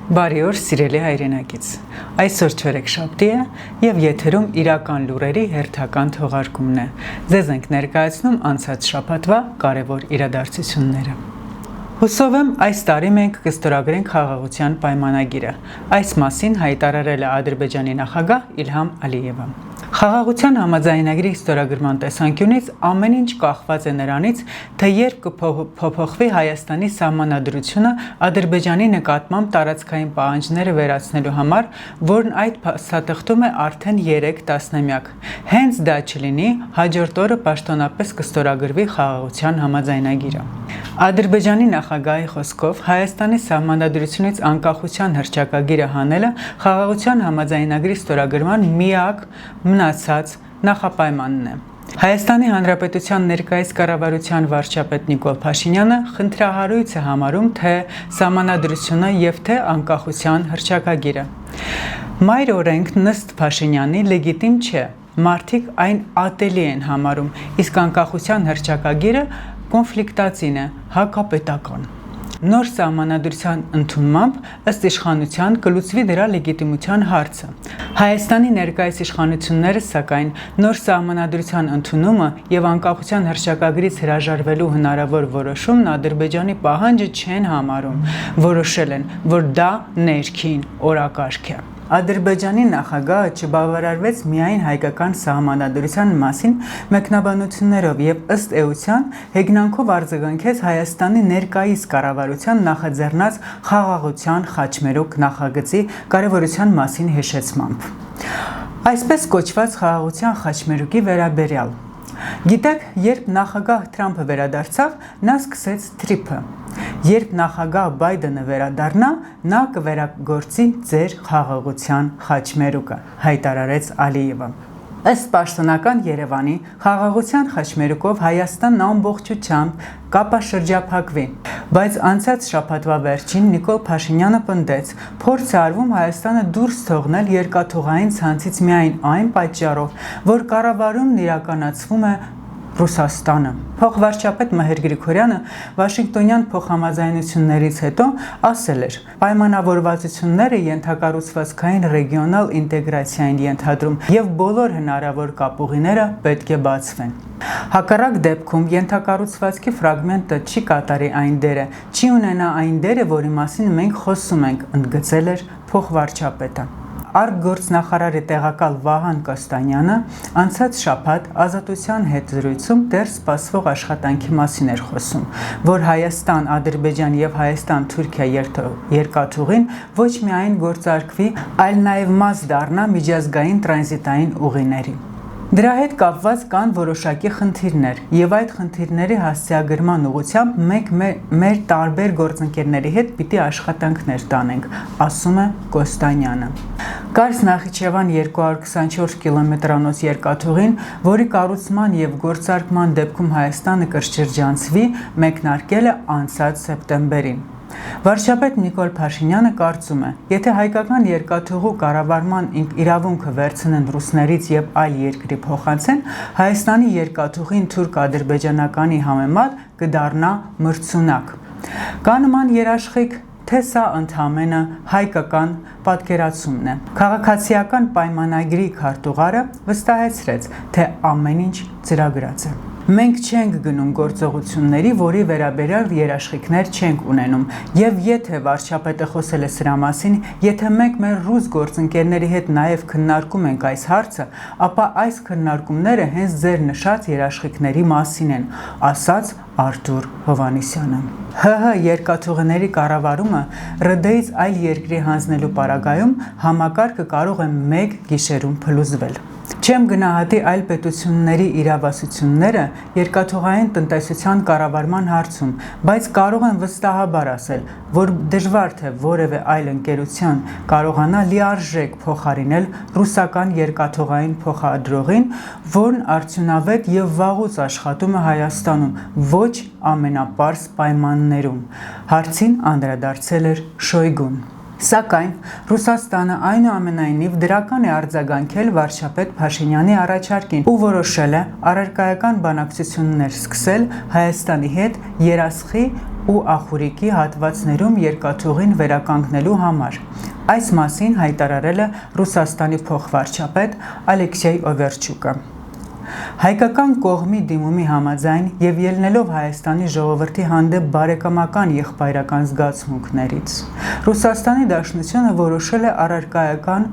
Բարի օր, սիրելի հայրենակից։ Այսօր չորեքշաբթի է եւ եթերում իրական լուրերի հերթական թողարկումն է։ Ձեզ ենք ներկայացնում անցած շաբաթվա կարևոր իրադարձությունները։ Հուսով եմ այս տարի մենք կստորագրենք խաղաղության պայմանագիրը։ Այս մասին հայտարարել է Ադրբեջանի նախագահ Իլհամ Ալիևը։ Խաղաղության համաձայնագրի ստորագրման տեսանկյունից ամեն ինչ կախված է նրանից, թե երբ կփոփոխվի Հայաստանի սահմանադրությունը Ադրբեջանի նկատմամբ տարածքային պահանջները վերացնելու համար, որն այդ փաստաթղթում է արդեն 3 տասնամյակ։ Հենց դա չլինի, հաջորդ օրը պաշտոնապես կստորագրվի խաղաղության համաձայնագիրը։ Ադրբեջանի նախագահի խոսքով Հայաստանի սահմանադրությունից անկախության հռչակագիրը հանելը խաղաղության համաձայնագրի ստորագրման միակ մնացած նախապայմանն է։ Հայաստանի Հանրապետության ներկայիս կառավարության վարչապետ Նիկոլ Փաշինյանը խնդրահարույց է համարում թե սահմանադրությունը եւ թե անկախության հռչակագիրը։ Մայր օրենքն ըստ Փաշինյանի լեգիտիմ չէ։ Մարդիկ այն ատելի են համարում, իսկ անկախության հռչակագիրը կոնֆլիկտածին է, հակապետական։ Նոր սահմանադրության ընդունմամբ ըստ իշխանության կլուծվի դրա լեգիտիմության հարցը։ Հայաստանի ներկայիս իշխանությունները, սակայն, նոր սահմանադրության ընդունումը եւ անկախության հռչակագրից հրաժարվելու հնարավոր որոշումն Ադրբեջանի պահանջը չեն համարում, որոշել են, որ դա ներքին օրակարգ է։ Ադրբեջանի նախագահը չբավարարվեց միայն հայկական սահմանադրության մասին մեկնաբանություններով եւ ըստ էության հեգնանքով արձագանքեց Հայաստանի ներկայիս կառավարության նախաձեռնած խաղաղության խաչմերուկ նախագծի կարևորության մասին հիշեցմամբ։ Այսպես կոչված խաղաղության խաչմերուկի վերաբերյալ։ Գիտեք, երբ նախագահ Թրամփը վերադարձավ, նա սկսեց թրիփը։ Երբ նախագահ Բայդենը վերադառնա, նա կվերագործի ձեր խաղաղության խաչմերուկը, հայտարարեց Ալիևը։ Ըստ պաշտոնական Երևանի, խաղաղության խաչմերուկով Հայաստանն ամբողջությամբ կապաշրջափակվի, բայց անցած շաբաթվա վերջին Նիկոլ Փաշինյանը պնդեց, փորձ է արվում Հայաստանը դուրս թողնել երկաթուղային ցանցից միայն այն պատճառով, որ կառավարումն իրականացվում է Ռուսաստանը։ Փոխվարչապետ Մհեր Գրիգորյանը Վաշինգտոնյան փոխհամաձայնություններից հետո ասել էր. պայմանավորվածությունները ենթակառուցվածքային ռեգիոնալ ինտեգրացիա են ենթադրում եւ բոլոր հնարավոր կապուղիները պետք է բացվեն։ Հակառակ դեպքում ենթակառուցվածքի ֆրագմենտը չի կատարի այն դերը, չի ունենա այն դերը, որի մասին մենք խոսում ենք, ընդգծել էր փոխվարչապետը։ Արտգործնախարարի տեղակալ Վահան Կոստանյանը անցած շաբաթ Ազատության հետ զրույցում դեռ սպասվող աշխատանքի մասին էր խոսում, որ Հայաստան-Ադրբեջան եւ Հայաստան-Թուրքիա երկաթուղին ոչ միայն գործարկվի, այլ նաեւ մաս դառնա միջազգային տրանզիտային ուղիների։ Դրա հետ կապված կան որոշակի խնդիրներ եւ այդ խնդիրների հասցեագրման ուղղությամբ մենք մեր տարբեր գործընկերների հետ պիտի աշխատանքներ տանենք, ասում է Կոստանյանը։ Կարս Նախիջևան 224 կիլոմետրանոց երկաթուղին, որի կառուցման եւ գործարկման դեպքում Հայաստանը կշրջանցվի, մեկնարկել է անցած սեպտեմբերին։ Վարչապետ Նիկոլ Փաշինյանը կարծում է, եթե հայկական երկաթուղու կառավարման իրավունքը վերցնեն ռուսներից եւ այլ երկրի փոխանցեն, Հայաստանի երկաթուղին թուրք-ադրբեջանականի համեմատ կդառնա մրցունակ։ Կա նման երաշխիք, թե սա ընդհանրապես հայկական պատկերացումն է։ Քաղաքացիական պայմանագրի քարտուղարը վստահեցրեց, թե ամեն ինչ ծրագրած է։ Մենք չենք գնում գործողությունների, որի վերաբերյալ երաշխիքներ չենք ունենում, եւ եթե վարչապետը խոսել է սրա մասին, եթե մենք մեր ռուս գործընկերների հետ նաեւ քննարկում ենք այս հարցը, ապա այս քննարկումները հենց ձեր նշած երաշխիքների մասին են, ասաց Արթուր Հովհաննիսյանը։ ՀՀ երկաթուղիների կառավարումը ՌԴ-ից այլ երկրի հանձնելու պարագայում համակարգը կարող է մեկ գիշերում փլուզվել։ Չեմ գնահատի այլ պետությունների իրավասությունները երկաթուղային տնտեսության կառավարման հարցում, բայց կարող եմ վստահաբար ասել, որ դժվար թե որևէ այլ ընկերություն կարողանա լիարժեք փոխարինել ռուսական երկաթուղային փոխադրողին, որն արդյունավետ եւ վաղուց աշխատում է Հայաստանում, ոչ ամենապարզ պայմաններում։ Հարցին անդրադարձել էր Շոյգուն։ Սակայն Ռուսաստանը այնուամենայնիվ դրական է արձագանքել վարչապետ Փաշինյանի առաջարկին ու որոշել է առարկայական բանակցություններ սկսել Հայաստանի հետ երասխի ու Ախուրիկի հատվածներում երկաթուղին վերականգնելու համար։ Այս մասին հայտարարել է Ռուսաստանի փոխվարչապետ Ալեքսեյ Օվերչուկը։ Հայկական կողմի դիմումի համաձայն եւ ելնելով Հայաստանի ժողովրդի հանդեպ բարեկամական եղբայրական զգացմունքներից, Ռուսաստանի Դաշնությունը որոշել է առարկայական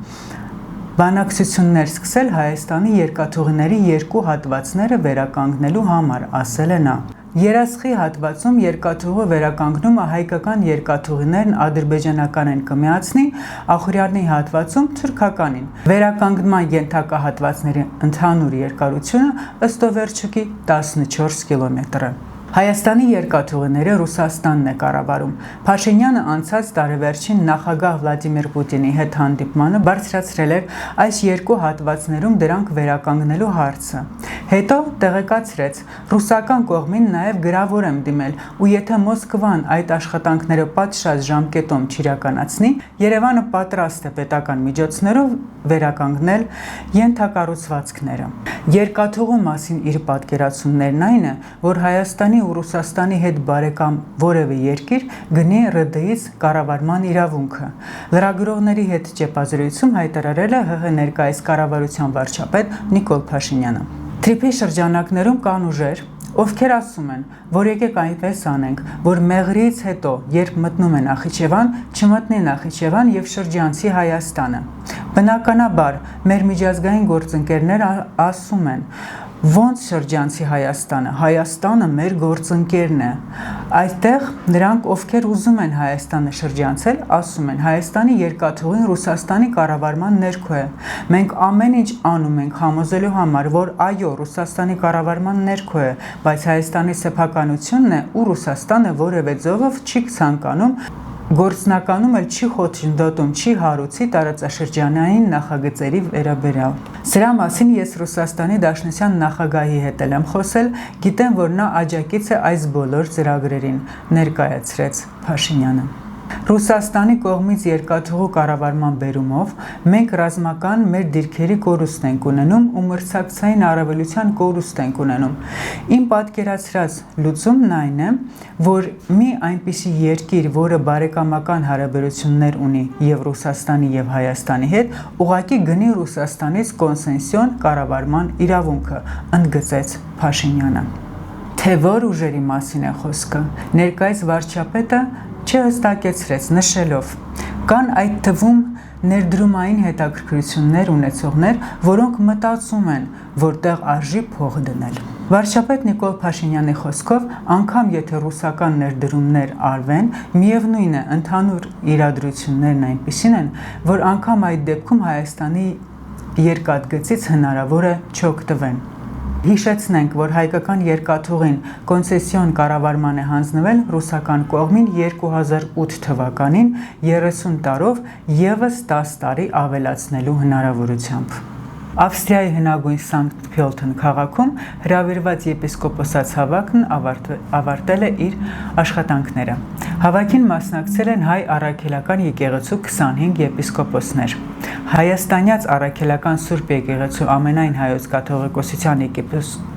բանակցություններ սկսել Հայաստանի երկաթուղիների երկու հատվածները վերականգնելու համար, ասել է նա։ Երասխի հատվածում երկաթուղու վերականգնումը հայկական երկաթուղիներն ադրբեջանական են կմիացնի, Ախուրյանի հատվածում թուրքականին։ Վերականգնման ենթակա հատվածների ընդհանուր երկարությունը ըստ Օվերչուկի 14 կիլոմետր է։ Հայաստանի երկաթուղիները Ռուսաստանն է կառավարում։ Փաշինյանը անցած տարեվերջին նախագահ Վլադիմիր Պուտինի հետ հանդիպմանը բարձրացրել էր այս երկու հատվածներում դրանք վերականգնելու հարցը։ Հետո տեղեկացրեց. ռուսական կողմին նաև գրավոր եմ դիմել, ու եթե Մոսկվան այդ աշխատանքները պատշաճ ժամկետում չիրականացնի, Երևանը պատրաստ է պետական միջոցներով վերականգնել ենթակառուցվածքները։ Երկաթուղու մասին իր պատկերացումներն այն է, որ Հայաստանի ու Ռուսաստանի հետ բարեկամ որևէ երկիր գնի ՌԴ-ից կառավարման իրավունքը։ Լրագրողների հետ ճեպազրույցում հայտարարել է ՀՀ ներկայիս կառավարության վարչապետ Նիկոլ Փաշինյանը։ Թրիփի շրջանակներում կան ուժեր, ովքեր ասում են, որ եկեք այնպես անենք, որ Մեղրիից հետո, երբ մտնում է Նախիջևան, չմտնի Նախիջևան եւ շրջանցի Հայաստանը։ Բնականաբար, մեր միջազգային գործընկերները ասում են, ոնց շրջանցի Հայաստանը, Հայաստանը մեր գործընկերն է։ Այդտեղ նրանք, ովքեր ուզում են Հայաստանը շրջանցել, ասում են, Հայաստանի երկաթուղին Ռուսաստանի կառավարման ներքո է։ Մենք ամեն ինչ անում ենք համոզելու համար, որ այո, Ռուսաստանի կառավարման ներքո է, բայց Հայաստանի սեփականությունն է ու Ռուսաստանը որևէ ձևով չի ցանկանում գործնականում էլ չի խոչընդոտում, չի հարուցի տարածաշրջանային նախագծերի վերաբերյալ։ Սրա մասին ես Ռուսաստանի Դաշնության նախագահի հետ եմ խոսել, գիտեմ, որ նա աջակից է այս բոլոր ծրագրերին, ներկայացրեց Փաշինյանը։ Ռուսաստանի կողմից երկաթուղու կառավարման բերումով մենք ռազմական մեր դիրքերի կորուստ ենք ունենում ու մրցակցային առավելության կորուստ ենք ունենում։ Իմ պատկերացրած լուծումն այն է, որ մի այնպիսի երկիր, որը բարեկամական հարաբերություններ ունի եւ Ռուսաստանի եւ Հայաստանի հետ, ուղղակի գնի Ռուսաստանից կոնսենսիոն կառավարման իրավունքը, ընդգծեց Փաշինյանը։ Թե որ ուժերի մասին է խոսքը, ներկայիս վարչապետը չհստակեցրեց, նշելով. կան այդ թվում ներդրումային հետաքրքրություններ ունեցողներ, որոնք մտածում են, որտեղ արժի փող դնել։ Վարչապետ Նիկոլ Փաշինյանի խոսքով, անգամ եթե ռուսական ներդրումներ արվեն, միևնույն է, ընդհանուր իրադրություններն այնպիսին են, որ անգամ այդ դեպքում Հայաստանի երկաթգծից հնարավոր է չօգտվեն։ Հիշեցնենք, որ հայկական երկաթուղին կոնցեսիոն կառավարման է հանձնվել ռուսական կողմին 2008 թվականին 30 տարով եւս 10 տարի ավելացնելու հնարավորությամբ։ Ավստրիայի հնագույն Սանկտ Փյոլթեն քաղաքում հրավիրված եպիսկոպոսաց հավաքն ավարտել է իր աշխատանքները։ Հավաքին մասնակցել են հայ առաքելական եկեղեցու 25 եպիսկոպոսներ։ Հայաստանյաց առաքելական Սուրբ եկեղեցու ամենայն հայոց կաթողիկոսության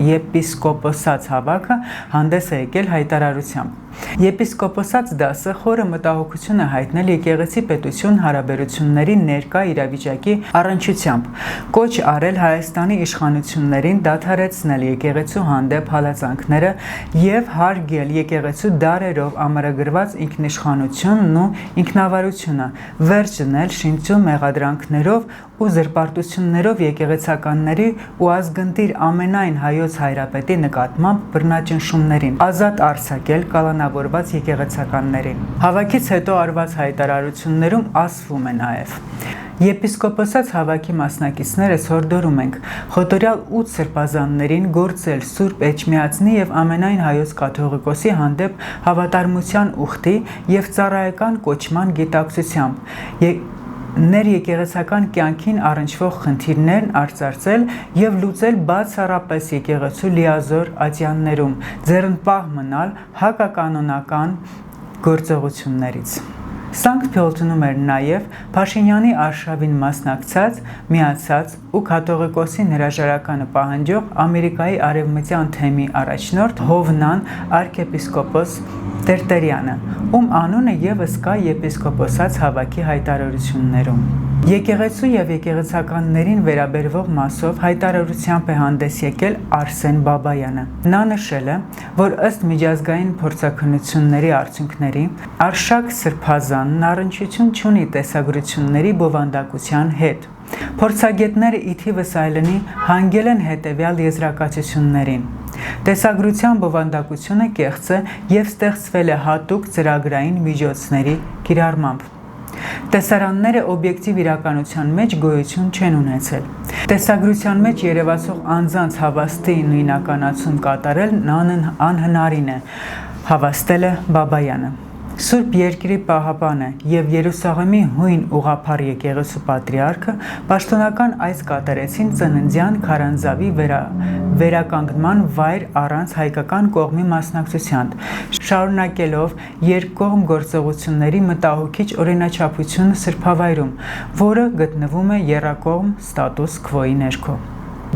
եպիսկոպոսաց հավաքը հանդես է եկել հայտարարությամբ։ Եպիսկոպոսաց դասը խորը մտահոգություն է հայտնել եկեղեցի պետություն հարաբերությունների ներկա իրավիճակի առնչությամբ, կոչ արել Հայաստանի իշխանություններին դադարեցնել եկեղեցու հանդեպ հալածանքները եւ հարգել եկեղեցու դարերով ամրագրված ինքնիշխանությունն ու ինքնավարությունը, վերջ դնել շինծու մեղադրանքներով ու զրպարտություններով եկեղեցականների ու ազգընտիր ամենայն հայոց հայրապետի նկատմամբ բռնաճնշումներին, ազատ արձակել կալանավորված եկեղեցականներին։ Հավաքից հետո արված հայտարարություններում ասվում է նաև. Եպիսկոպոսաց հավաքի մասնակիցներս հորդորում ենք խոտորյալ 8 սրբազաններին գործել Սուրբ Էջմիածնի եւ ամենայն հայոց կաթողիկոսի հանդեպ հավատարմության ուխտի եւ ծառայական կոչման գիտակցությամբ ներեկեղեցական կյանքին առնչվող խնդիրներն արծարծել եւ լուծել բացառապես եկեղեցու լիազոր ատյաններում, ձեռնպահ մնալ հակականոնական գործողություններից։ Սանկտ Փյոլթնում էր նաև Փաշինյանի արշավին մասնակցած, միացած ու կաթողիկոսին հրաժարականը պահանջող Ամերիկայի արևմտյան թեմի առաջնորդ Հովնան arczepiskopos Տերտերյանը, ում անունը եւս կա եպիսկոպոսած հավաքի հայտարարություններում։ Եկեղեցու եւ եկեղեցականներին վերաբերվող մասով հայտարարությամբ է հանդես եկել Արսեն Բաբայանը։ Նա նշել է, որ ըստ միջազգային փորձաքննությունների արդյունքների Արշակ Սրբազանն առնչություն չունի տեսագրությունների բովանդակության հետ։ Փորձագետները ի թիվս այլնի հանգել են հետևյալ եզրակացություններին։ Տեսագրության բովանդակությունը կեղծ է եւ ստեղծվել է հատուկ ծրագրային միջոցների կիրառմամբ։ Տեսարանները օբյեկտիվ իրականության մեջ գոյություն չեն ունեցել։ Տեսագրության մեջ երևացող անձանց հավաստի նույնականացում կատարելն անհնարին է, հավաստել է Բաբայանը։ Սուրբ Երկրի պահապանը եւ Երուսաղեմի հույն ուղղափառ եկեղեցու պատրիարքը պաշտոնական այց կատարեցին ծննդյան քարանձավի վերականգնման վայր առանց հայկական կողմի մասնակցության, շարունակելով երկկողմ գործողությունների մտահոգիչ օրինաչափությունը սրբավայրում, որը գտնվում է եռակողմ ստատուս քվոյի ներքո։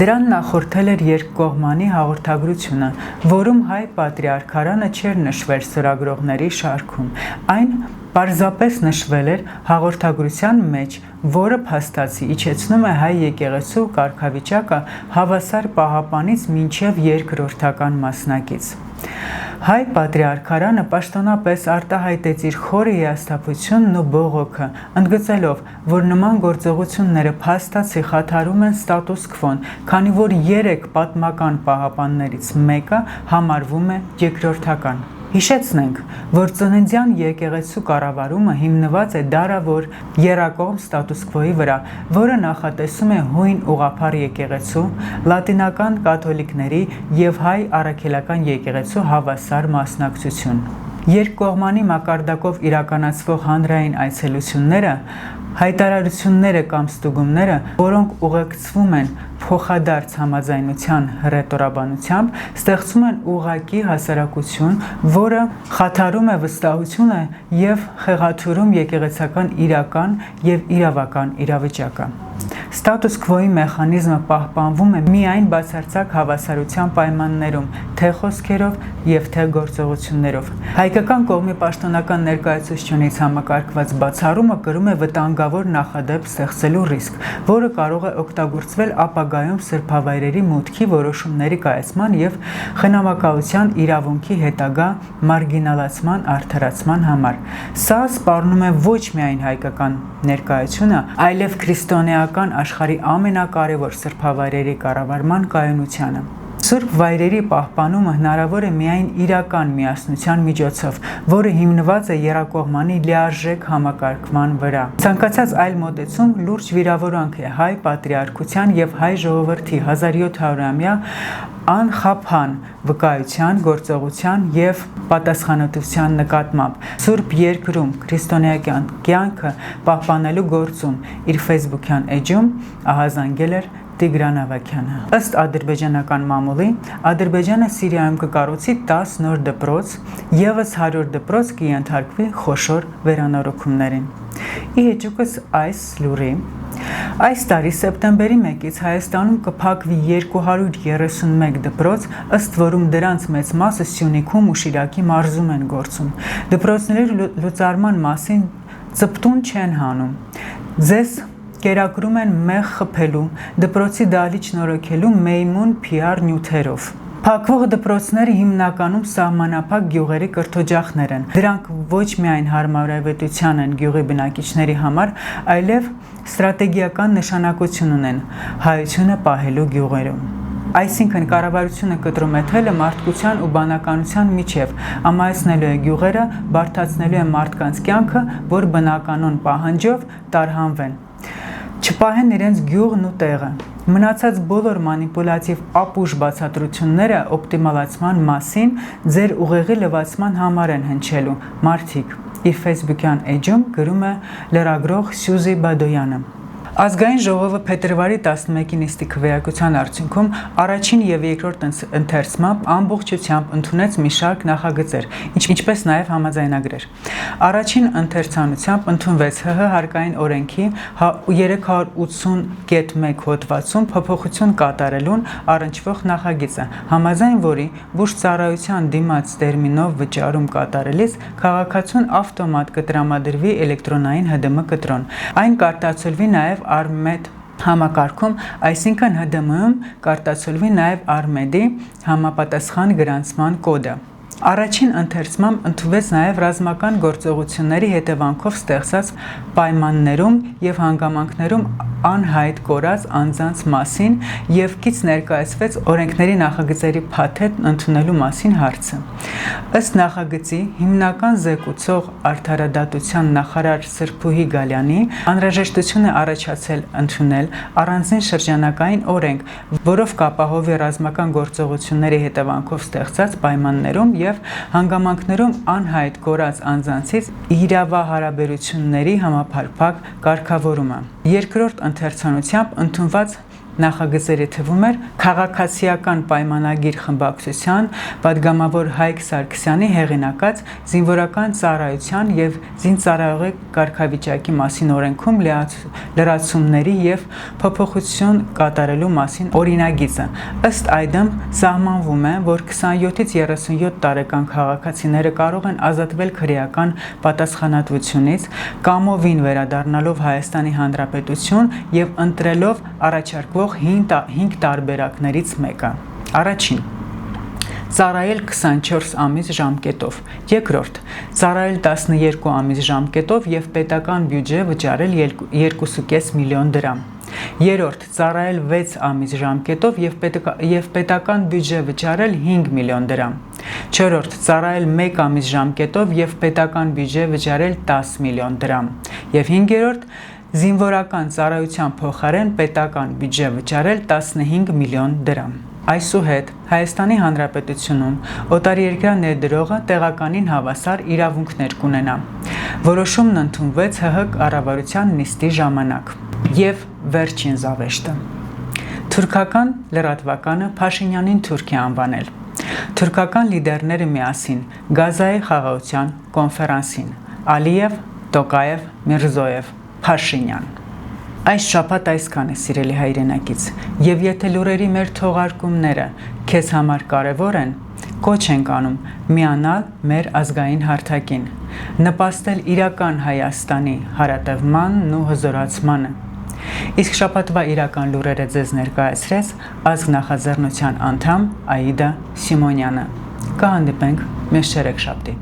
Դրան նախորդել էր երկկողմանի հաղորդագրությունը, որում հայ պատրիարքարանը չէր նշվել սրագրողների շարքում, այն պարզապես նշվել էր հաղորդագրության մեջ, որը փաստացի իջեցնում է հայ եկեղեցու կարգավիճակը հավասար պահապանից մինչև երկրորդական մասնակից։ Հայ պատրիարքարանը պաշտոնապես արտահայտեց իր խորը հիասթափությունն ու բողոքը, ընդգծելով, որ նման գործողությունները փաստացի խաթարում են ստատուս քվոն, քանի որ 3 պատմական պահապաններից մեկը համարվում է երկրորդական։ Հիշեցնենք, որ ծննդյան եկեղեցու կառավարումը հիմնված է դարավոր եռակողմ ստատուս քվոյի վրա, որը նախատեսում է հույն ուղղափառ եկեղեցու, լատինական կաթոլիկների եւ հայ առաքելական եկեղեցու հավասար մասնակցություն։ Երկկողմանի մակարդակով իրականացվող հանրային այցելությունները, հայտարարությունները կամ ստուգումները, որոնք ուղեկցվում են փոխադարձ համաձայնության հռետորաբանությամբ, ստեղծում են ուղղակի հասարակություն, որը խաթարում է վստահությունը եւ խեղաթյուրում եկեղեցական իրական եւ իրավական իրավիճակը։ Ստատուս քվոյի մեխանիզմը պահպանվում է միայն բացարձակ հավասարության պայմաններում, թե խոսքերով եւ թե գործողություններով։ Հայկական կողմի պաշտոնական ներկայացուցչությունից համակարգված բացառումը կրում է վտանգավոր նախադեպ ստեղծելու ռիսկ, որը կարող է օգտագործվել ապագայում սրբավայրերի մուտքի որոշումների կայացման եւ խնամակալության իրավունքի հետագա մարգինալացման արդարացման համար։ Սա սպառնում է ոչ միայն հայկական ներկայությունը, այլև քրիստոնեական աշխարհի ամենակարևոր սրբավայրերի կառավարման կայունությանը։ Սուրբ վայրերի պահպանումը հնարավոր է միայն իրական միասնության միջոցով, որը հիմնված է եռակողմանի լիարժեք համակարգման վրա։ Ցանկացած այլ մոտեցում լուրջ վիրավորանք է հայ պատրիարքության եւ հայ ժողովրդի 1700-ամյա անխափան վկայության, գործողության եւ պատասխանատվության նկատմամբ Սուրբ Երկրում քրիստոնեական կյանքը պահպանելու գործում իր Facebook-յան էջում ահազանգել էր Տիգրան Ավագյանը։ Ըստ ադրբեջանական մամուլի, Ադրբեջանը Սիրիայում կկառուցի 10 նոր դպրոց, եւս 100 դպրոց կենթարկվի խոշոր վերանորոգումներին։ Ի հեճուկս այս լուրի, այս տարի սեպտեմբերի 1-ից Հայաստանում կփակվի 231 դպրոց, ըստ որում դրանց մեծ մասը Սյունիքում ու Շիրակի մարզում են գործում։ Դպրոցների լուծարման մասին ծպտուն չեն հանում։ Ձեզ կերակրում են մեղ խփելու, դպրոցի դահլիճ նորոգելու մեյմուն PR նյութերով։ Փակվող դպրոցները հիմնականում սահմանափակ գյուղերի կրթօջախներ են։ Դրանք ոչ միայն հարմարավետության են գյուղի բնակիչների համար, այլև ստրատեգիական նշանակություն ունեն հայությունը պահելու գյուղերում։ Այսինքն կառավարությունը կտրում է թելը մարդկության ու բանականության միջև, ամայացնելու է գյուղերը, բարդացնելու է մարդկանց կյանքը, որ բնականon պահանջով տարհանվեն։ Չպահեն իրենց գյուղն ու տեղը։ Մնացած բոլոր մանիպուլատիվ ապուշ բացատրությունները օպտիմալացման մասին ձեր ուղեղի լվացման համար են հնչելու մարդիկ։ Իր Facebook-յան էջում գրում է լրագրող Սյուզի Բադոյանը։ Ազգային ժողովը փետրվարի 11-ի նիստի քվեարկության արդյունքում առաջին եւ երկրորդ ընթերցմամբ ամբողջությամբ ընդունեց մի շարք նախագծեր, ինչպես նաեւ համաձայնագրեր։ Առաջին ընթերցանությամբ ընդունվեց ՀՀ հարկային օրենքի 380.1 հոդվածում փոփոխություն կատարելուն առնչվող նախագիծը, համաձայն որի բուժծառայության դիմաց տերմինով վճարում կատարելիս քաղաքացուն ավտոմատ կտրամադրվի էլեկտրոնային ՀԴՄ կտրոն։ Այն կարտացոլվի նաեւ Արմեդ համակարգում, այսինքն ՀԴՄ-ում կարտացոլվի նաև Արմեդի համապատասխան գրանցման կոդը։ Առաջին ընթերցմամբ ընդունվեց նաև ռազմական գործողությունների հետևանքով ստեղծած պայմաններում եւ հանգամանքներում անհայտ կորած անձանց մասին եւ կից ներկայացվեց օրենքների նախագծերի փաթեթ ընդունելու մասին հարցը։ Ըստ նախագծի հիմնական զեկուցող արդարադատության նախարար Սրբուհի Գալյանի անհրաժեշտություն է առաջացել ընդունել առանձին շրջանակային օրենք, որով կապահովի ռազմական գործողությունների հետևանքով ստեղծած պայմաններում եւ հանգամանքներում անհայտ կորած անձանցից իրավահարաբերությունների համապարփակ կարգավորումը։ Երկրորդ ընթերցանությամբ ընդունված նախագծերի թվում էր քաղաքացիական պայմանագիր խմբակցության պատգամավոր Հայկ Սարգսյանի հեղինակած զինվորական ծառայության եւ զինծառայողի կարգավիճակի մասին օրենքում լրացումների եւ փոփոխություն կատարելու մասին օրինագիծը։ Ըստ այդմ սահմանվում է, որ 27-ից 37 տարեկան քաղաքացիները կարող են ազատվել քրեական պատասխանատվությունից, կամովին վերադառնալով Հայաստանի Հանրապետություն եւ ընտրելով առաջարկվող 5 տարբերակներից մեկը։ Առաջին՝ ծառայել 24 ամիս ժամկետով, երկրորդ՝ ծառայել 12 ամիս ժամկետով եւ պետական բյուջե վճարել 2.5 միլիոն դրամ, երրորդ՝ ծառայել 6 ամիս ժամկետով եւ պետական բյուջե վճարել 5 միլիոն դրամ, չորրորդ՝ ծառայել 1 ամիս ժամկետով եւ պետական բյուջե վճարել 10 միլիոն դրամ եւ հինգերորդ՝ զինվորական ծառայության փոխարեն պետական բյուջե վճարել 15 միլիոն դրամ։ Այսուհետ Հայաստանի Հանրապետությունում օտարերկրյա ներդրողը տեղականին հավասար իրավունքներ կունենա։ Որոշումն ընդունվեց ՀՀ կառավարության նիստի ժամանակ։ Եվ վերջին զավեշտը։ Թուրքական լրատվականը Փաշինյանին թուրք է անվանել։ Թուրքական լիդերները միասին Գազայի խաղաղության կոնֆերանսին Ալիև, Տոկաև, Միրզոև, Փաշինյան։ Այս շաբաթ այսքան է, սիրելի հայրենակից, եւ եթե լուրերի մեր թողարկումները քեզ համար կարևոր են, կոչ ենք անում միանալ մեր ազգային հարթակին, նպաստել իրական Հայաստանի հարատևմանն ու հզորացմանը։ Իսկ շաբաթվա իրական լուրերը ձեզ ներկայացրեց ազգ նախաձեռնության անդամ Աիդա Սիմոնյանը։ Կհանդիպենք մինչ Չորեքշաբթի։